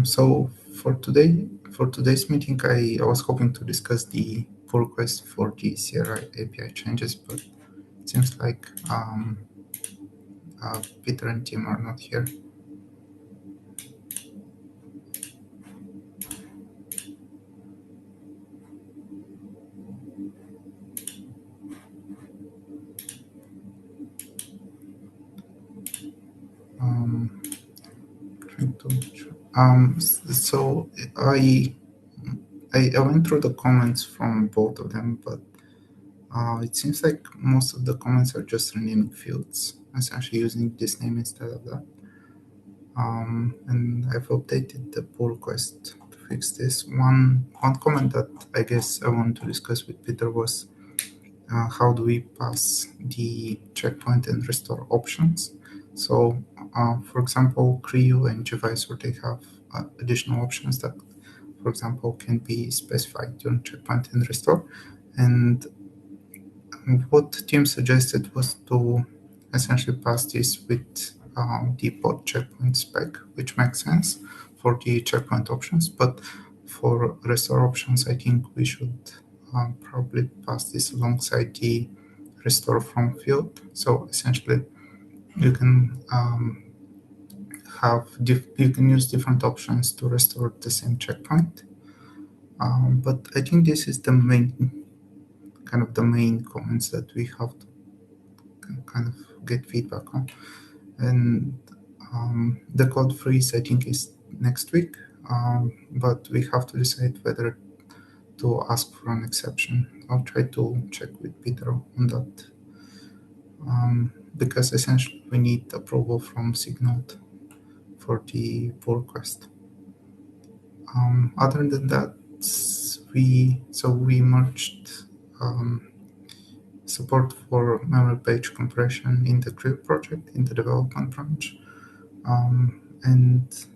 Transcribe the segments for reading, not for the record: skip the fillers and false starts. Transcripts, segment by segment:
So for today's meeting, I was hoping to discuss the pull request for the CRI API changes, but it seems like Peter and Tim are not here. So I went through the comments from both of them, but it seems like most of the comments are just renaming fields, essentially using this name instead of that. And I've updated the pull request to fix this. One comment that I guess I want to discuss with Peter was how do we pass the checkpoint and restore options. So, for example, Creo and gvisor, they have additional options that, for example, can be specified during checkpoint and restore. And what Tim suggested was to essentially pass this with the pod checkpoint spec, which makes sense for the checkpoint options. But for restore options, I think we should probably pass this alongside the restore from field. So essentially, you can you can use different options to restore the same checkpoint. But I think this is the main comments that we have to kind of get feedback on. And the code freeze, I think, is next week, but we have to decide whether to ask for an exception. I'll try to check with Peter on that, because essentially we need approval from Signode for the pull request. Other than that, we merged support for memory page compression in the Creo project in the development branch, and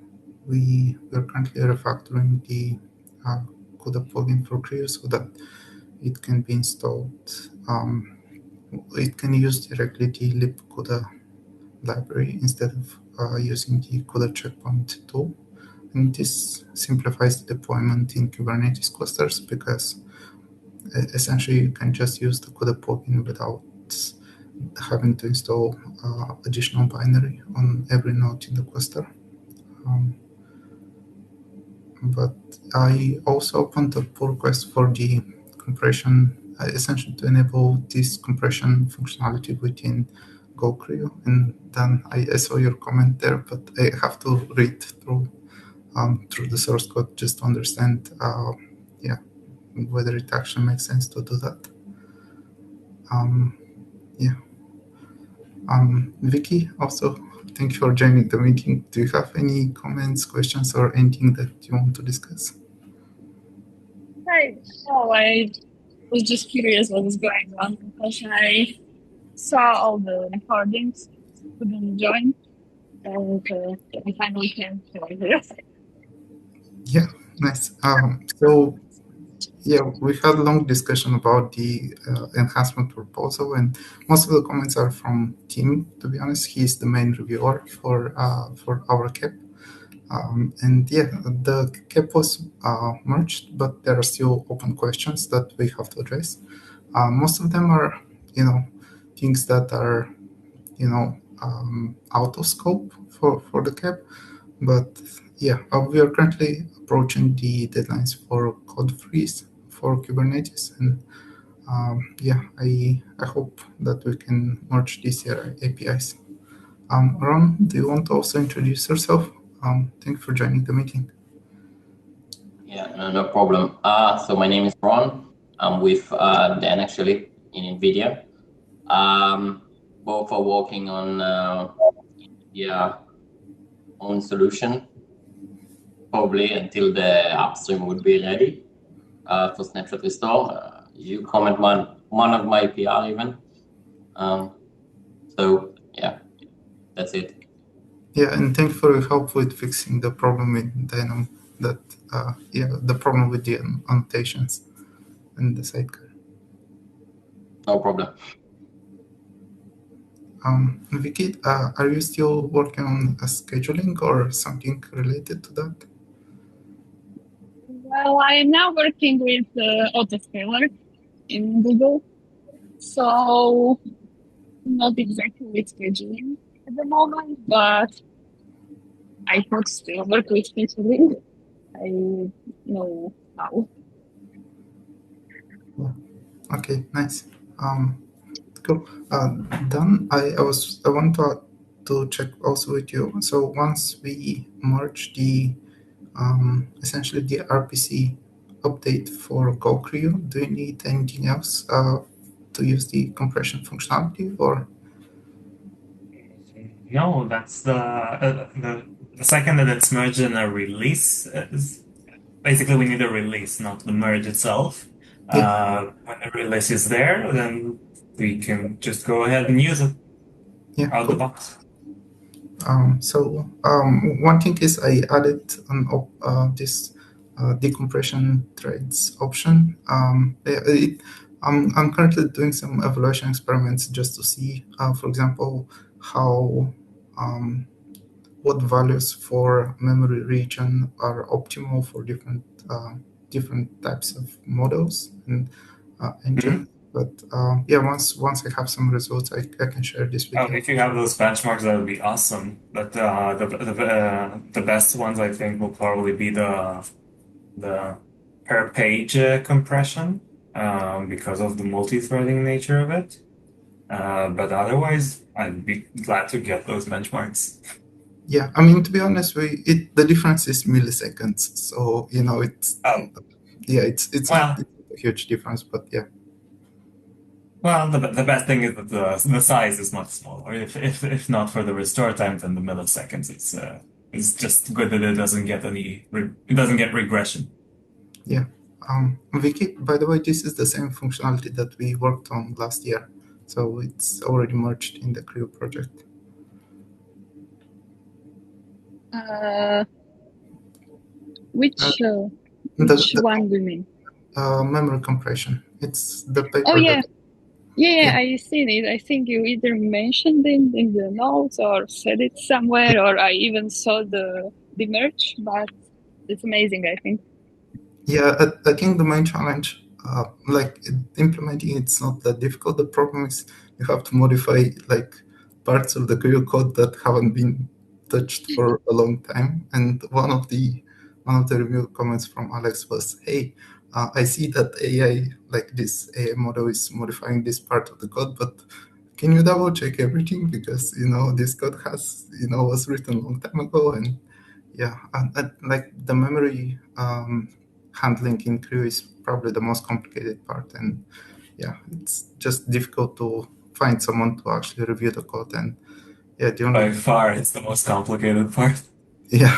we are currently refactoring the CUDA plugin for Creo so that it can be installed. It can use directly the libcuda library instead of using the CUDA checkpoint tool. And this simplifies the deployment in Kubernetes clusters because essentially you can just use the CUDA plugin without having to install additional binary on every node in the cluster. But I also opened the pull request for the compression, essentially to enable this compression functionality within GoCreo. And then I saw your comment there, but I have to read through the source code just to understand, whether it actually makes sense to do that. Vicky, also, thank you for joining the meeting. Do you have any comments, questions, or anything that you want to discuss? Hi. Oh, I was just curious what was going on because I saw all the recordings, couldn't join, and I finally came to this. Yeah, nice. So yeah, we had a long discussion about the enhancement proposal, and most of the comments are from Tim. To be honest, he's the main reviewer for our CAP. And yeah, the CAP was merged, but there are still open questions that we have to address. Most of them are, things that are, out of scope for the CAP. But yeah, we are currently approaching the deadlines for code freeze for Kubernetes, and I hope that we can merge these APIs. Ron, do you want to also introduce yourself? Thank you for joining the meeting. Yeah, no problem. So my name is Ron. I'm with Dan actually in NVIDIA. Both are working on own solution, probably until the upstream would be ready for snapshot restore. You comment one of my PR even. So yeah, that's it. Yeah, and thank you for your help with fixing the problem in Dynamo. The problem with the annotations and the sidecar. No problem. Vicky, are you still working on scheduling or something related to that? Well, I am now working with Autoscaler in Google, so not exactly with scheduling at the moment, but I could still work with scheduling. I know how. Okay, nice. Cool. Then I want to check also with you. So once we merge the essentially the RPC update for GoCreo, do you need anything else to use the compression functionality or? No, that's the second that it's merged in a release. Basically, we need a release, not the merge itself. When the release is there, then we can just go ahead and use it Yeah, out of the box. One thing is I added this decompression threads option. I'm currently doing some evaluation experiments just to see, for example, how what values for memory region are optimal for different types of models and engine. But yeah, once I have some results, I can share this with you. If you have those benchmarks, that would be awesome. But the best ones, I think, will probably be the per page compression because of the multi-threading nature of it. But otherwise, I'd be glad to get those benchmarks. Yeah, I mean, to be honest, the difference is milliseconds. So it's it's Well, a huge difference, but yeah. Well, the best thing is that the size is much smaller. If not for the restore time, then the milliseconds, it's just good that it doesn't get regression. Yeah. Vicky, by the way, this is the same functionality that we worked on last year, so it's already merged in the Creo project. Which one do you mean? Memory compression. It's the paper. Oh yeah. Yeah, I seen it. I think you either mentioned it in the notes or said it somewhere, or I even saw the merge, but it's amazing, I think. Yeah, I think the main challenge, like implementing it's not that difficult. The problem is you have to modify like parts of the Creo code that haven't been touched for a long time. And one of the review comments from Alex was, "Hey, I see that this AI model is modifying this part of the code, but can you double check everything because this code was written a long time ago." And yeah, like the memory handling in Creo is probably the most complicated part, and yeah, it's just difficult to find someone to actually review the code. And yeah, By far, it's the most complicated part. Yeah.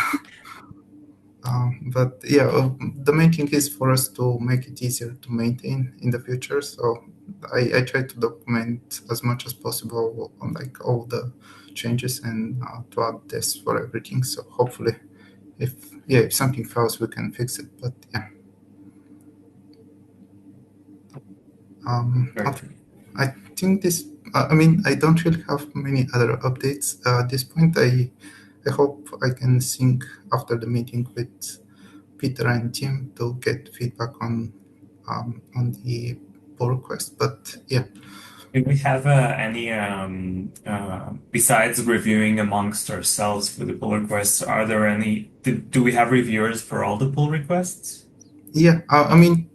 But yeah, the main thing is for us to make it easier to maintain in the future. So I try to document as much as possible on like all the changes and to add this for everything. So hopefully, if something fails, we can fix it. But yeah. I think this. I mean, I don't really have many other updates at this point. I hope I can sync after the meeting with Peter and Tim to get feedback on the pull request. But yeah. Do we have any besides reviewing amongst ourselves for the pull requests? Are there any? Do we have reviewers for all the pull requests? Yeah, I mean,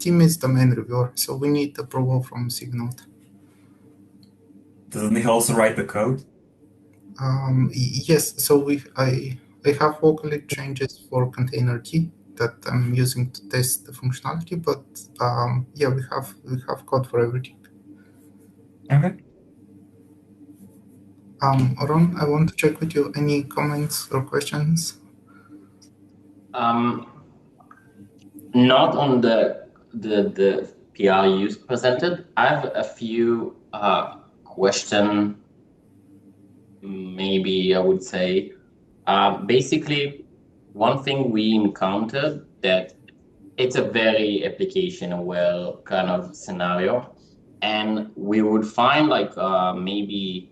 Tim is the main reviewer, so we need approval from Signode. Doesn't he also write the code? Yes. So I have vocally changes for containerd that I'm using to test the functionality, but yeah, we have code for everything. Okay. Ron, I want to check with you. Any comments or questions? Not on the PR you presented. I have a few question. Maybe I would say, basically, one thing we encountered that it's a very application-aware kind of scenario, and we would find like maybe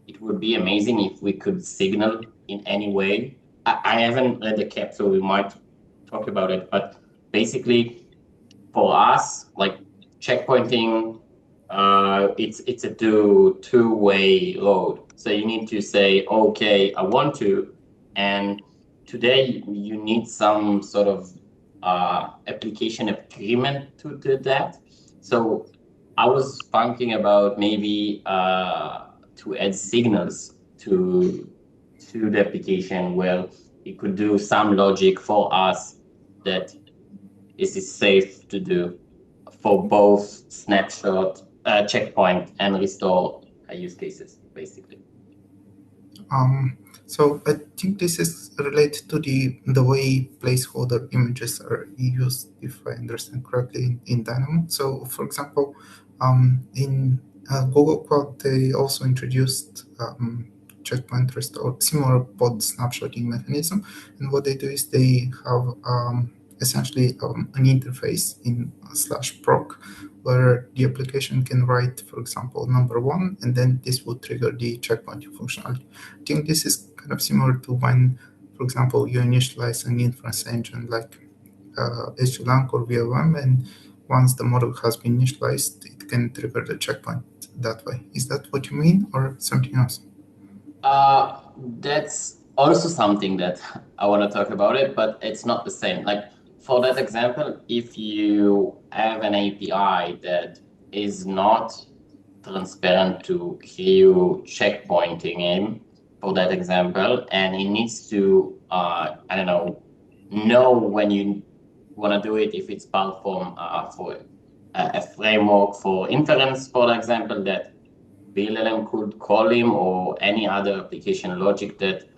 it would be amazing if we could signal in any way. I haven't read the CAP, so we might talk about it, but basically for us, like checkpointing, it's a two-way road. So you need to say, okay, I want to, and today you need some sort of application agreement to do that. So I was thinking about maybe to add signals to the application where it could do some logic for us that is safe to do for both snapshot, checkpoint, and restore use cases, basically. So I think this is related to the way placeholder images are used, if I understand correctly, in Dynamo. So, for example, in Google Cloud, they also introduced checkpoint restore, similar pod snapshotting mechanism. And what they do is they have essentially an interface in /proc where the application can write, for example, number 1, and then this will trigger the checkpointing functionality. I think this is kind of similar to when, for example, you initialize an inference engine like HLang or VLM, and once the model has been initialized, it can trigger the checkpoint that way. Is that what you mean, or something else? That's also something that I want to talk about it, but it's not the same. Like for that example, if you have an API that is not transparent to you checkpointing in, for that example, and it needs to, I don't know when you want to do it, if it's part from for a framework for inference, for example, that VLLM could call him, or any other application logic that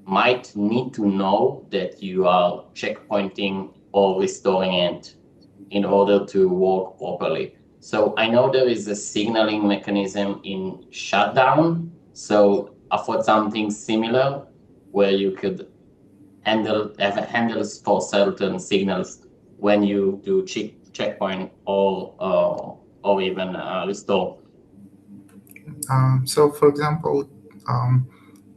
might need to know that you are checkpointing or restoring it in order to work properly. So I know there is a signaling mechanism in shutdown. So I thought something similar where you could have handles for certain signals when you do checkpoint or even restore. So, for example,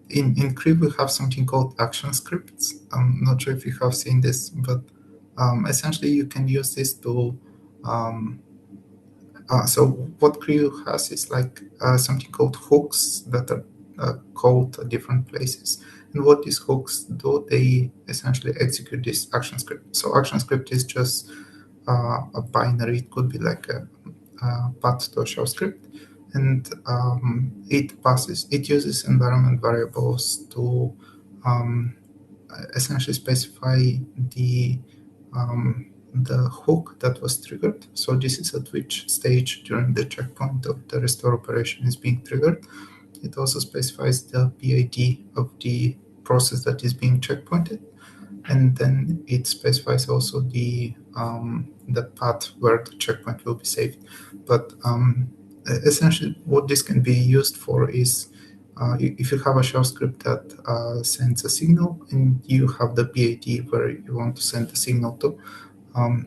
in Crib we have something called action scripts. I'm not sure if you have seen this, but essentially you can use this to so what Crib has is like something called hooks that are called at different places. And what these hooks do, they essentially execute this action script. So action script is just a binary. It could be like a path to a shell script, and it uses environment variables to essentially specify the hook that was triggered. So this is at which stage during the checkpoint of the restore operation is being triggered. It also specifies the PID of the process that is being checkpointed, and then it specifies also the path where the checkpoint will be saved. But essentially, what this can be used for is if you have a shell script that sends a signal and you have the PID where you want to send the signal to,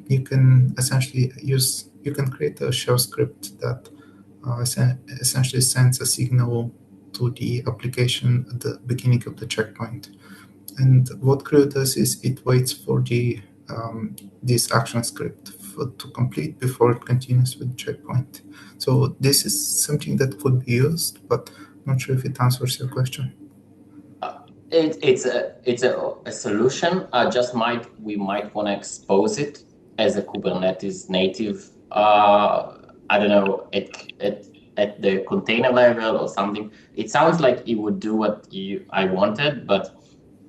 you can essentially create a shell script that essentially sends a signal to the application at the beginning of the checkpoint. And what Creo does is it waits for the this action script to complete before it continues with the checkpoint. So this is something that could be used, but I'm not sure if it answers your question. It's a solution. We might want to expose it as a Kubernetes native. I don't know, at the container level or something. It sounds like it would do what I wanted, but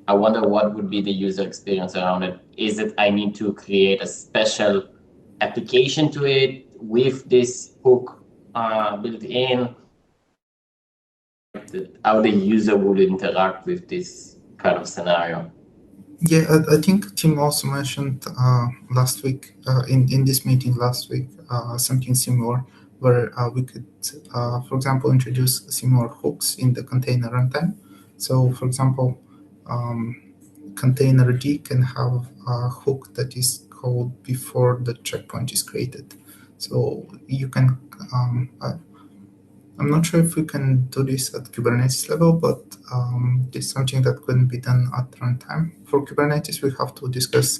I wonder what would be the user experience around it. Is it I need to create a special application to it with this hook built in? How the user would interact with this kind of scenario? Yeah, I think Tim also mentioned last week, in this meeting last week, something similar, where we could, for example, introduce similar hooks in the container runtime. So, for example, container D can have a hook that is called before the checkpoint is created. So you can I'm not sure if we can do this at Kubernetes level, but it's something that couldn't be done at runtime. For Kubernetes, we have to discuss,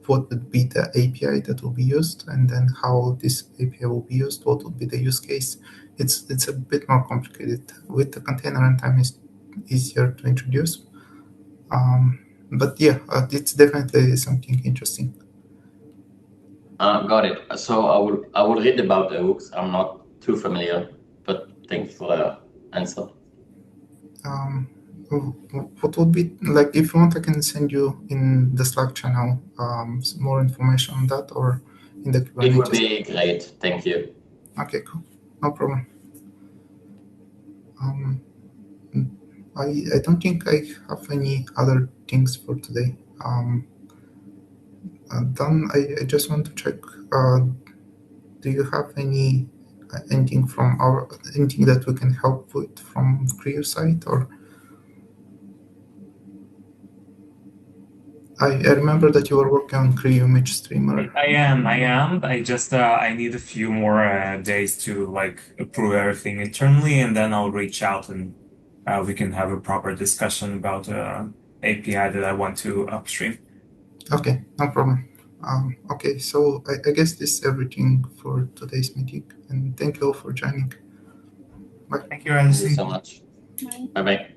what would be the API that will be used, and then how this API will be used, what would be the use case. It's a bit more complicated. With the container runtime, it's easier to introduce. But yeah, it's definitely something interesting. Got it. So I will read about the hooks. I'm not too familiar, but thanks for the answer. What would be, like, if you want, I can send you in the Slack channel some more information on that, or in the Kubernetes. It would be great. Thank you. Okay, cool. No problem. I don't think I have any other things for today. Dan, I just want to check. Do you have anything anything that we can help with from Creo side, or? I remember that you were working on Creo Image Streamer. I am. I just I need a few more days to like approve everything internally, and then I'll reach out and we can have a proper discussion about API that I want to upstream. Okay, no problem. Okay, so I guess this is everything for today's meeting, and thank you all for joining. Bye. Thank you, Thank you Alice. so much. Bye bye.